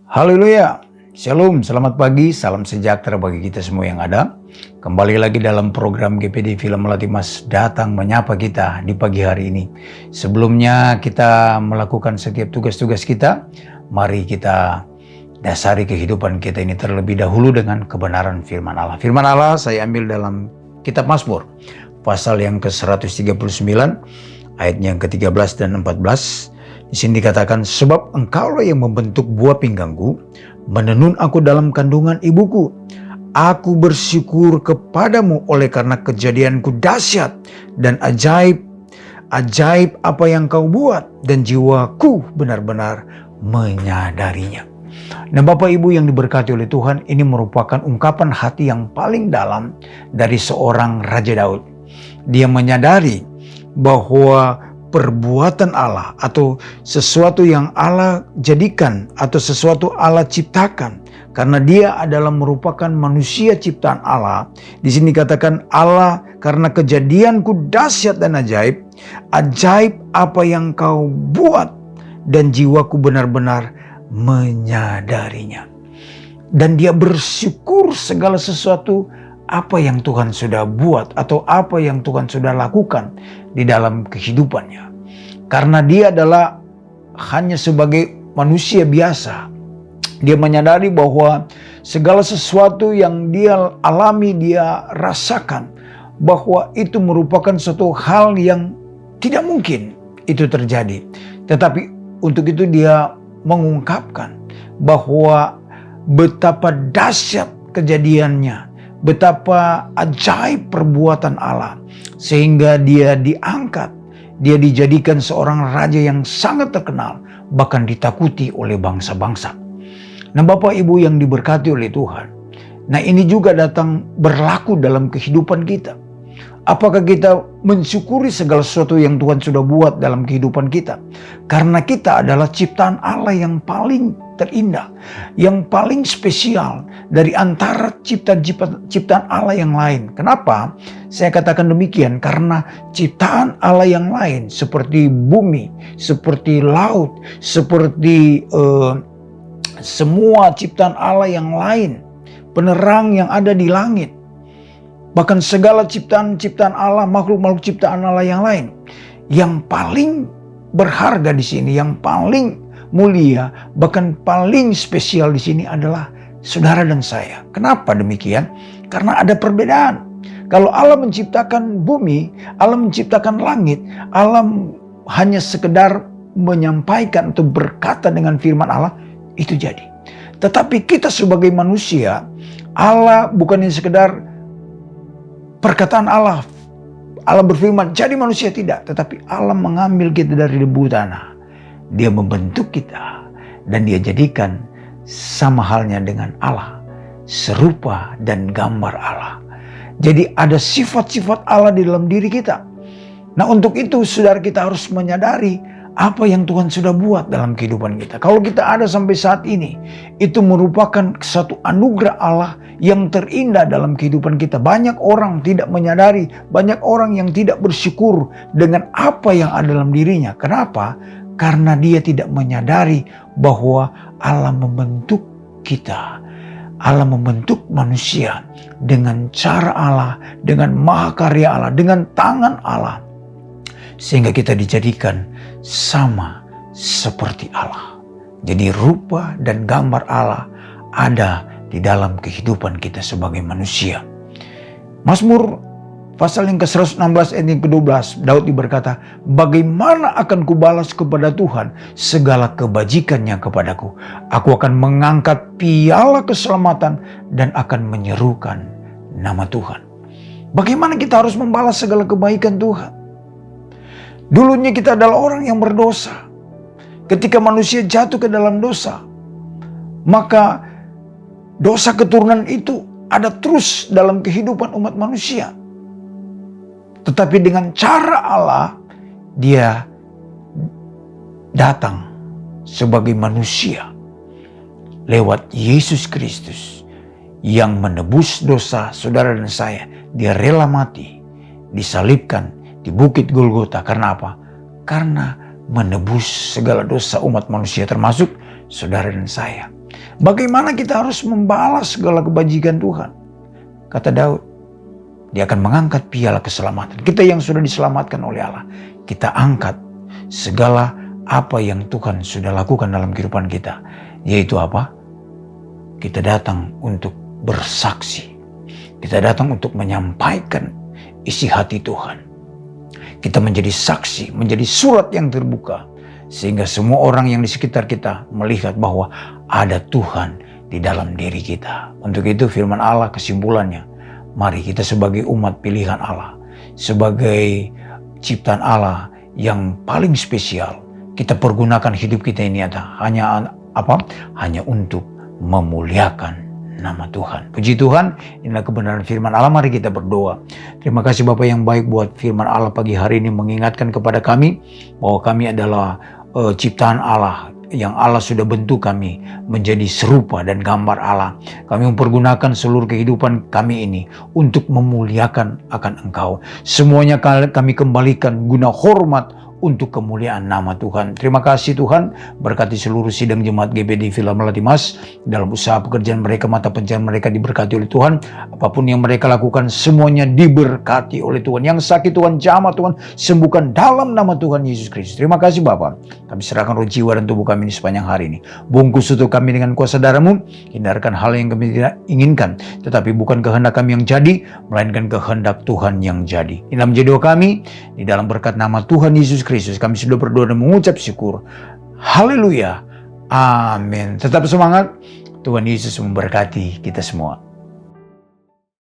Haleluya, Shalom, selamat pagi, salam sejahtera bagi kita semua yang ada. Kembali lagi dalam program GPD Film Melatih Mas datang menyapa kita di pagi hari ini. Sebelumnya kita melakukan setiap tugas-tugas kita, mari kita dasari kehidupan kita ini terlebih dahulu dengan kebenaran firman Allah. Firman Allah saya ambil dalam kitab Mazmur, pasal yang ke-139, ayatnya yang ke-13 dan 14. Di sini dikatakan, sebab engkaulah yang membentuk buah pinggangku, menenun aku dalam kandungan ibuku. Aku bersyukur kepadamu oleh karena kejadianku dahsyat dan ajaib. Ajaib apa yang kau buat dan jiwaku benar-benar menyadarinya. Nah Bapak Ibu yang diberkati oleh Tuhan, ini merupakan ungkapan hati yang paling dalam dari seorang Raja Daud. Dia menyadari bahwa perbuatan Allah atau sesuatu yang Allah jadikan atau sesuatu Allah ciptakan, karena dia adalah merupakan manusia ciptaan Allah. Di sini katakan Allah karena kejadianku dahsyat dan ajaib, ajaib apa yang kau buat dan jiwaku benar-benar menyadarinya. Dan dia bersyukur segala sesuatu apa yang Tuhan sudah buat atau apa yang Tuhan sudah lakukan di dalam kehidupannya. Karena dia adalah hanya sebagai manusia biasa. Dia menyadari bahwa segala sesuatu yang dia alami, dia rasakan, bahwa itu merupakan suatu hal yang tidak mungkin itu terjadi. Tetapi untuk itu dia mengungkapkan bahwa betapa dahsyat kejadiannya, betapa ajaib perbuatan Allah, sehingga dia diangkat, dia dijadikan seorang raja yang sangat terkenal, bahkan ditakuti oleh bangsa-bangsa. Nah Bapak Ibu yang diberkati oleh Tuhan, nah ini juga datang berlaku dalam kehidupan kita. Apakah kita mensyukuri segala sesuatu yang Tuhan sudah buat dalam kehidupan kita? Karena kita adalah ciptaan Allah yang paling terindah, yang paling spesial dari antara ciptaan Allah yang lain. Kenapa saya katakan demikian? Karena ciptaan Allah yang lain seperti bumi, seperti laut, seperti semua ciptaan Allah yang lain, penerang yang ada di langit, bahkan segala ciptaan Allah, makhluk-makhluk ciptaan Allah yang lain, yang paling berharga di sini, yang paling mulia, bahkan paling spesial di sini adalah saudara dan saya. Kenapa demikian? Karena ada perbedaan. Kalau Allah menciptakan bumi, Allah menciptakan langit, Allah hanya sekedar menyampaikan atau berkata dengan firman Allah, itu jadi. Tetapi kita sebagai manusia, Allah bukannya sekedar perkataan Allah berfirman jadi manusia, tidak. Tetapi Allah mengambil kita dari debu tanah. Dia membentuk kita dan dia jadikan sama halnya dengan Allah, serupa dan gambar Allah. Jadi ada sifat-sifat Allah di dalam diri kita. Nah untuk itu saudara, kita harus menyadari apa yang Tuhan sudah buat dalam kehidupan kita. Kalau kita ada sampai saat ini, itu merupakan satu anugerah Allah yang terindah dalam kehidupan kita. Banyak orang tidak menyadari, banyak orang yang tidak bersyukur dengan apa yang ada dalam dirinya. Kenapa? Karena dia tidak menyadari bahwa Allah membentuk kita. Allah membentuk manusia dengan cara Allah, dengan mahakarya Allah, dengan tangan Allah, sehingga kita dijadikan sama seperti Allah. Jadi rupa dan gambar Allah ada di dalam kehidupan kita sebagai manusia. Mazmur pasal yang ke-116 ayat yang ke-12, Daud berkata, bagaimana akan kubalas kepada Tuhan segala kebajikannya kepadaku? Aku akan mengangkat piala keselamatan dan akan menyerukan nama Tuhan. Bagaimana kita harus membalas segala kebaikan Tuhan? Dulunya kita adalah orang yang berdosa. Ketika manusia jatuh ke dalam dosa, maka dosa keturunan itu ada terus dalam kehidupan umat manusia. Tetapi dengan cara Allah, dia datang sebagai manusia lewat Yesus Kristus yang menebus dosa saudara dan saya. Dia rela mati, disalibkan di Bukit Golgota. Karena apa? Karena menebus segala dosa umat manusia, termasuk saudara dan saya. Bagaimana kita harus membalas segala kebajikan Tuhan? Kata Daud, dia akan mengangkat piala keselamatan. Kita yang sudah diselamatkan oleh Allah, kita angkat segala apa yang Tuhan sudah lakukan dalam kehidupan kita. Yaitu apa? Kita datang untuk bersaksi. Kita datang untuk menyampaikan isi hati Tuhan. Kita menjadi saksi, menjadi surat yang terbuka. Sehingga semua orang yang di sekitar kita melihat bahwa ada Tuhan di dalam diri kita. Untuk itu firman Allah kesimpulannya, mari kita sebagai umat pilihan Allah, sebagai ciptaan Allah yang paling spesial, kita pergunakan hidup kita ini hanya untuk memuliakan nama Tuhan. Puji Tuhan, inilah kebenaran firman Allah. Mari kita berdoa. Terima kasih Bapa yang baik buat firman Allah pagi hari ini mengingatkan kepada kami bahwa kami adalah ciptaan Allah, yang Allah sudah bentuk kami menjadi serupa dan gambar Allah. Kami mempergunakan seluruh kehidupan kami ini untuk memuliakan akan Engkau. Semuanya kami kembalikan guna hormat untuk kemuliaan nama Tuhan. Terima kasih Tuhan, berkati seluruh sidang jemaat GPD Villa Melati Mas dalam usaha pekerjaan mereka, mata pencaharian mereka diberkati oleh Tuhan. Apapun yang mereka lakukan semuanya diberkati oleh Tuhan. Yang sakit Tuhan jamah, Tuhan sembuhkan dalam nama Tuhan Yesus Kristus. Terima kasih Bapa. Kami serahkan roh, jiwa dan tubuh kami ini sepanjang hari ini. Bungkus tutup kami dengan kuasa darah-Mu. Hindarkan hal yang kami tidak inginkan, tetapi bukan kehendak kami yang jadi, melainkan kehendak Tuhan yang jadi. Inilah menjadi doa kami di dalam berkat nama Tuhan Yesus Kristus. Kami sudah berdoa dan mengucap syukur. Haleluya. Amin. Tetap semangat. Tuhan Yesus memberkati kita semua.